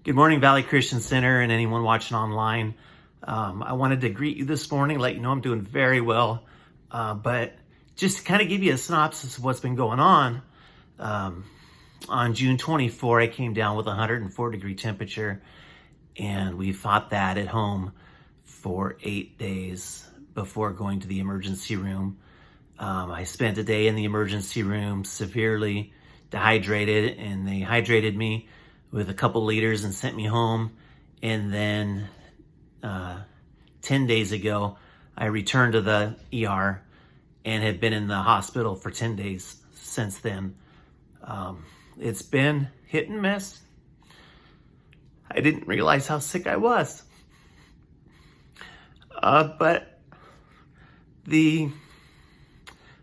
Good morning, Valley Christian Center, and anyone watching online. I wanted to greet you this morning, let you know I'm doing very well, but just to kind of give you a synopsis of what's been going on. On June 24, I came down with 104-degree temperature, and we fought that at home for 8 days before going to the emergency room. I spent a day in the emergency room severely dehydrated, and they hydrated me with a couple liters and sent me home. And then 10 days ago, I returned to the ER and have been in the hospital for 10 days since then. It's been hit and miss. I didn't realize how sick I was. But the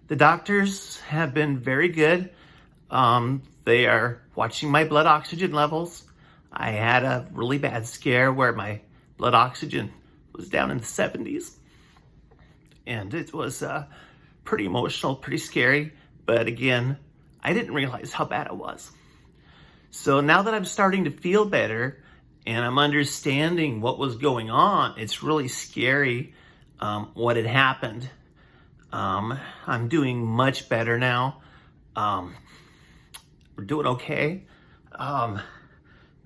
doctors have been very good. They are watching my blood oxygen levels. I had a really bad scare where my blood oxygen was down in the 70s. And it was pretty emotional, pretty scary. But again, I didn't realize how bad it was. So now that I'm starting to feel better and I'm understanding what was going on, it's really scary what had happened. I'm doing much better now. We're doing okay.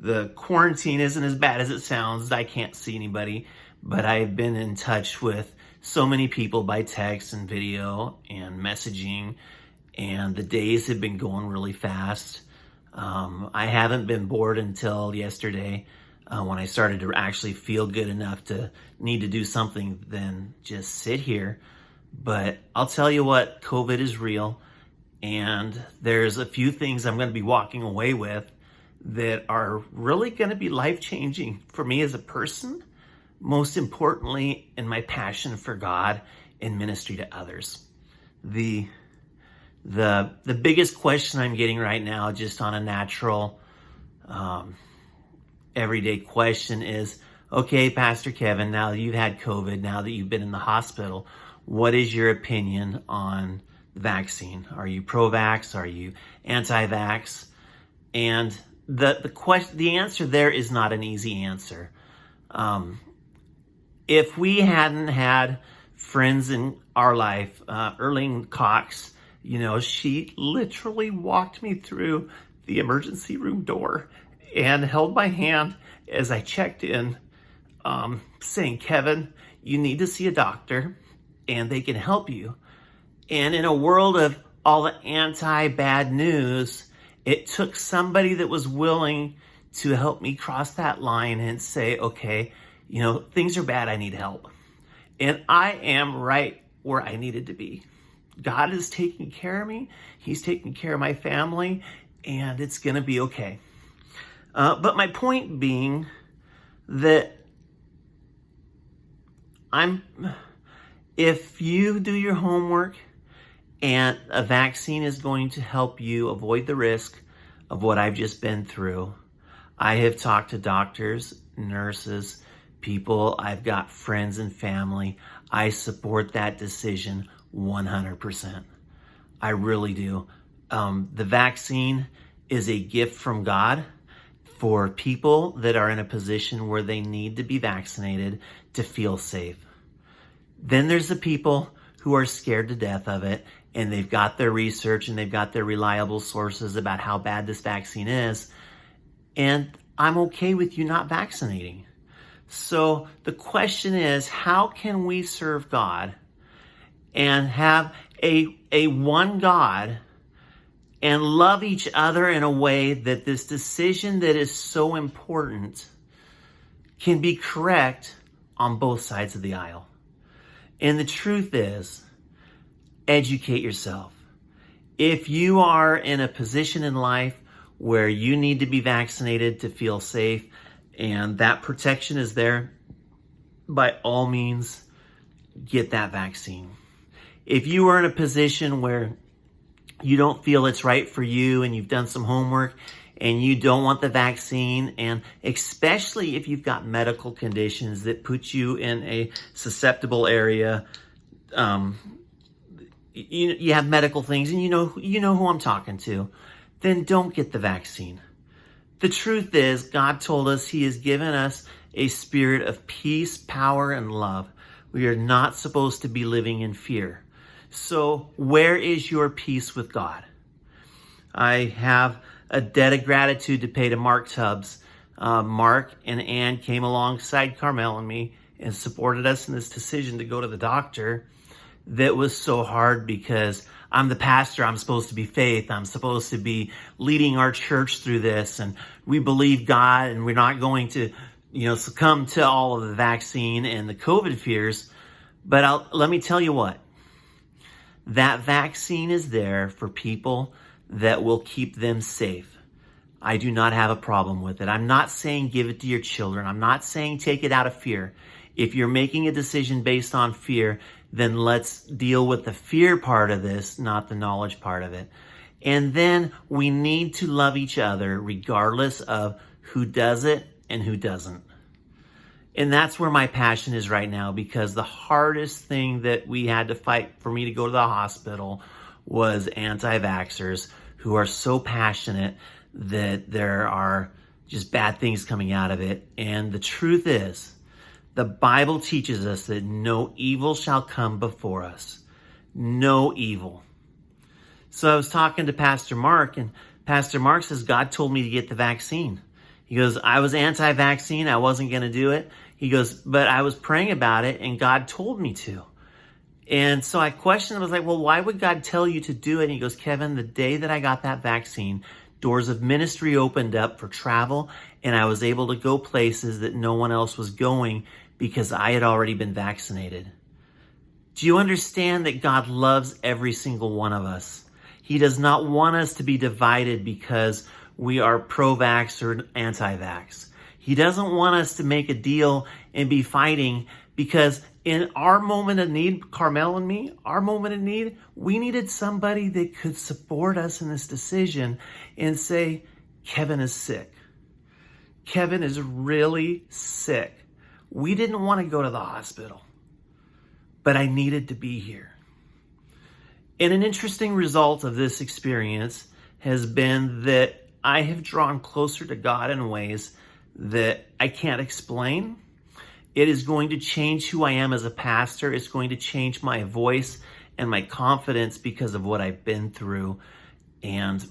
The quarantine isn't as bad as it sounds. I can't see anybody, but I've been in touch with so many people by text and video and messaging, and the days have been going really fast. I haven't been bored until yesterday when I started to actually feel good enough to need to do something than just sit here. But I'll tell you what, COVID is real. And there's a few things I'm going to be walking away with that are really going to be life-changing for me as a person, most importantly, in my passion for God and ministry to others. The biggest question I'm getting right now, just on a natural, everyday question is, okay, Pastor Kevin, now that you've had COVID, now that you've been in the hospital, what is your opinion on vaccine? Are you pro-vax? Are you anti-vax? And the answer there is not an easy answer. If we hadn't had friends in our life, Erling Cox, she literally walked me through the emergency room door and held my hand as I checked in, saying, Kevin, you need to see a doctor and they can help you. And in a world of all the anti-bad news, it took somebody that was willing to help me cross that line and say, okay, things are bad, I need help. And I am right where I needed to be. God is taking care of me. He's taking care of my family, and it's going to be okay. But my point being that if you do your homework, and a vaccine is going to help you avoid the risk of what I've just been through. I have talked to doctors, nurses, people. I've got friends and family. I support that decision 100%. I really do. The vaccine is a gift from God for people that are in a position where they need to be vaccinated to feel safe. Then there's the people who are scared to death of it, and they've got their research and they've got their reliable sources about how bad this vaccine is. And I'm okay with you not vaccinating. So the question is, how can we serve God and have a one God and love each other in a way that this decision that is so important can be correct on both sides of the aisle? And the truth is, educate yourself. If you are in a position in life where you need to be vaccinated to feel safe and that protection is there, by all means, get that vaccine. If you are in a position where you don't feel it's right for you and you've done some homework and you don't want the vaccine, and especially if you've got medical conditions that put you in a susceptible area, you have medical things and you know who I'm talking to, then don't get the vaccine. The truth is, God told us he has given us a spirit of peace, power, and love. We are not supposed to be living in fear. So where is your peace with God? I have a debt of gratitude to pay to Mark Tubbs. Mark and Ann came alongside Carmel and me and supported us in this decision to go to the doctor. That was so hard because I'm the pastor. I'm supposed to be faith. I'm supposed to be leading our church through this. And we believe God, and we're not going to, succumb to all of the vaccine and the COVID fears. But let me tell you what, that vaccine is there for people that will keep them safe. I do not have a problem with it. I'm not saying give it to your children. I'm not saying take it out of fear. If you're making a decision based on fear, then let's deal with the fear part of this, not the knowledge part of it. And then we need to love each other regardless of who does it and who doesn't. And that's where my passion is right now, because the hardest thing that we had to fight for me to go to the hospital was anti-vaxxers who are so passionate that there are just bad things coming out of it. And the truth is, the Bible teaches us that no evil shall come before us. No evil. So I was talking to Pastor Mark, and Pastor Mark says, God told me to get the vaccine. He goes, I was anti-vaccine. I wasn't going to do it. He goes, but I was praying about it, and God told me to. And so I questioned him. I was like, well, why would God tell you to do it? And he goes, Kevin, the day that I got that vaccine, doors of ministry opened up for travel, and I was able to go places that no one else was going because I had already been vaccinated. Do you understand that God loves every single one of us? He does not want us to be divided because we are pro-vax or anti-vax. He doesn't want us to make a deal and be fighting, because in our moment of need, Carmel and me, our moment of need, we needed somebody that could support us in this decision and say, Kevin is sick. Kevin is really sick. We didn't want to go to the hospital, but I needed to be here. And an interesting result of this experience has been that I have drawn closer to God in ways that I can't explain. It is going to change who I am as a pastor. It's going to change my voice and my confidence because of what I've been through. And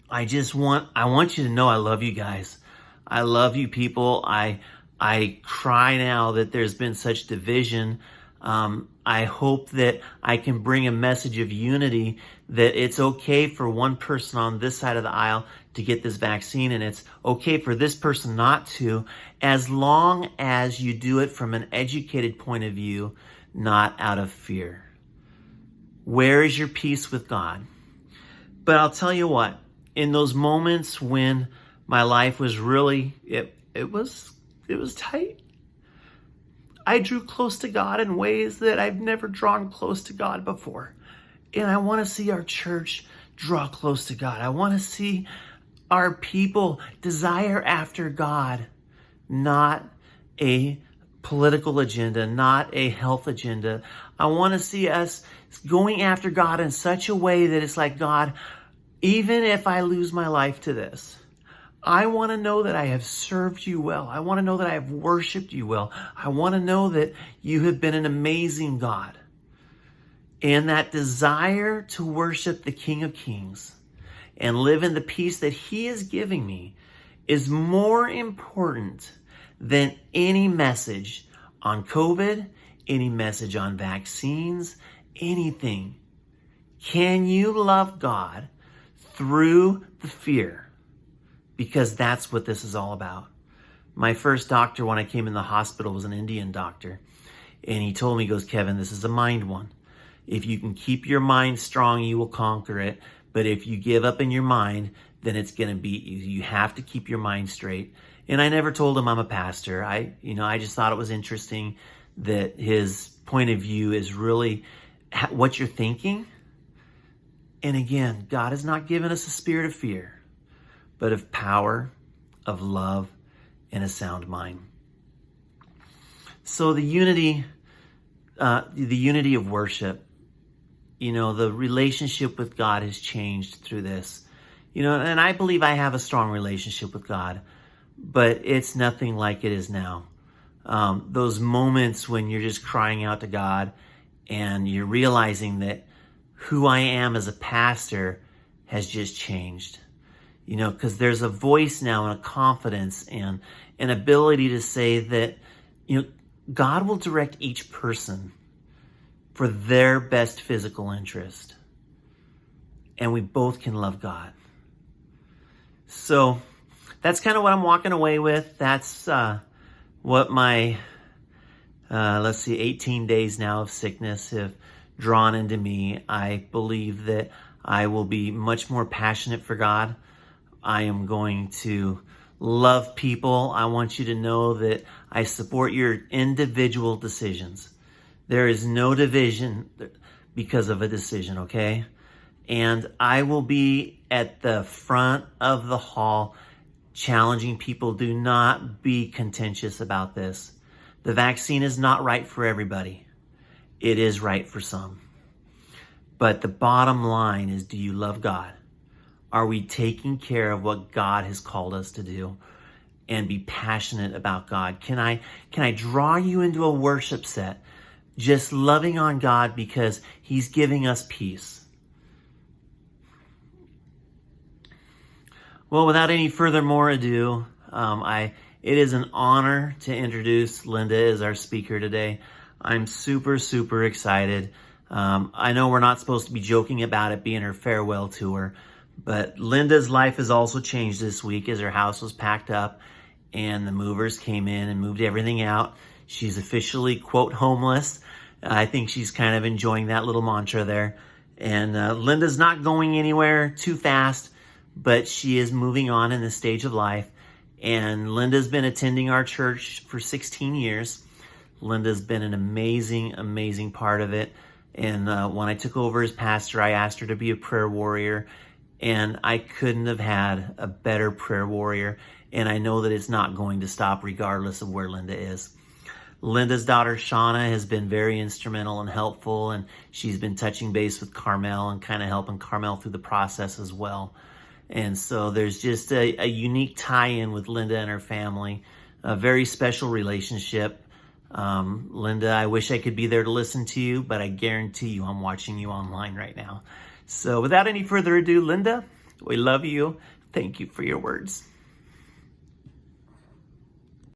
I want you to know I love you guys. I love you people. I cry now that there's been such division. I hope that I can bring a message of unity, that it's okay for one person on this side of the aisle to get this vaccine, and it's okay for this person not to, as long as you do it from an educated point of view, not out of fear. Where is your peace with God? But I'll tell you what, in those moments when my life was really, it was tight, I drew close to God in ways that I've never drawn close to God before. And I want to see our church draw close to God. I want to see our people desire after God, not a political agenda, not a health agenda. I want to see us going after God in such a way that it's like, God, even if I lose my life to this, I want to know that I have served you well. I want to know that I have worshiped you well. I want to know that you have been an amazing God. And that desire to worship the King of Kings and live in the peace that he is giving me is more important than any message on COVID, any message on vaccines, anything. Can you love God through the fear? Because that's what this is all about. My first doctor when I came in the hospital was an Indian doctor. And he told me, he goes, Kevin, this is a mind one. If you can keep your mind strong, you will conquer it. But if you give up in your mind, then it's going to beat you. You have to keep your mind straight. And I never told him I'm a pastor. I just thought it was interesting that his point of view is really what you're thinking. And again, God has not given us a spirit of fear, but of power, of love, and a sound mind. So the unity of worship, the relationship with God has changed through this. And I believe I have a strong relationship with God, but it's nothing like it is now. Those moments when you're just crying out to God and you're realizing that who I am as a pastor has just changed. Because there's a voice now and a confidence and an ability to say that, God will direct each person for their best physical interest. And we both can love God. So that's kind of what I'm walking away with. That's what my, 18 days now of sickness have drawn into me. I believe that I will be much more passionate for God. I am going to love people. I want you to know that I support your individual decisions. There is no division because of a decision, okay? And I will be at the front of the hall challenging people. Do not be contentious about this. The vaccine is not right for everybody. It is right for some. But the bottom line is, do you love God? Are we taking care of what God has called us to do and be passionate about God? Can I draw you into a worship set just loving on God because he's giving us peace? Well, without any further more ado, it is an honor to introduce Linda as our speaker today. I'm super, super excited. I know we're not supposed to be joking about it being her farewell tour, but Linda's life has also changed this week as her house was packed up and the movers came in and moved everything out. She's officially, quote, homeless. I think she's kind of enjoying that little mantra there. And Linda's not going anywhere too fast, but she is moving on in this stage of life. And Linda's been attending our church for 16 years. Linda's been an amazing, amazing part of it. And when I took over as pastor, I asked her to be a prayer warrior. And I couldn't have had a better prayer warrior. And I know that it's not going to stop regardless of where Linda is. Linda's daughter, Shauna, has been very instrumental and helpful. And she's been touching base with Carmel and kind of helping Carmel through the process as well. And so there's just a unique tie-in with Linda and her family. A very special relationship. Linda, I wish I could be there to listen to you, but I guarantee you I'm watching you online right now. So without any further ado, Linda, we love you. Thank you for your words.